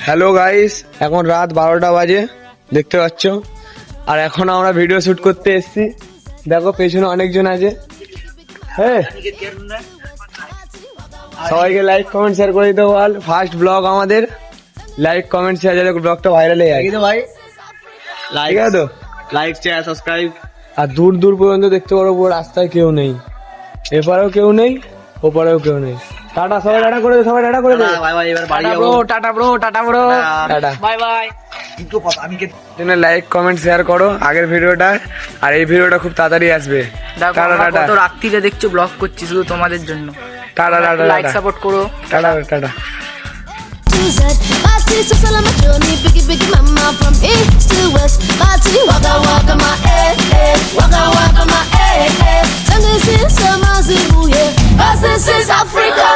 Hello guys, এখন রাত 12টা বাজে দেখতে পাচ্ছ। আর এখন আমরা ভিডিও শুট করতে এসেছি। দেখো পেছনে অনেকজন আছে। হ্যাঁ, সবাইকে লাইক কমেন্ট শেয়ার করে দিতে বল। ফার্স্ট ব্লগ আমাদের, লাইক কমেন্ট শেয়ার যাতে ব্লগটা ভাইরাল হয়ে যায়। ভাই ঠিক আছে তো? Like share subscribe. আর দূর দূর পর্যন্ত দেখতে পারো পুরো রাস্তায় কেউ নেই, এপারেও কেউ নেই ওপারেও কেউ নেই। টাটা, সবাই টাটা করে দে, সবাই টাটা করে দে। বাই বাই, এবার বাড়ি টাটা যাবো। Bro, tata bro, tata bro, tata. Bye bye. কিন্তু আমি কে লাইক কমেন্ট শেয়ার করো আগের ভিডিওটা, আর এই ভিডিওটা খুব তাড়াতাড়ি আসবে। দেখো টাটা আমরা টাটা কত রাত্রিতে দেখছো ব্লগ করছি শুধু তোমাদের জন্য। Tata tata like tata support করো। Tata tata. My sister's still on my journey, biggie, biggie, mama, from east to west. My city, waka, waka, my waka, waka, my Jungle is summer, yeah. Cause this is Africa.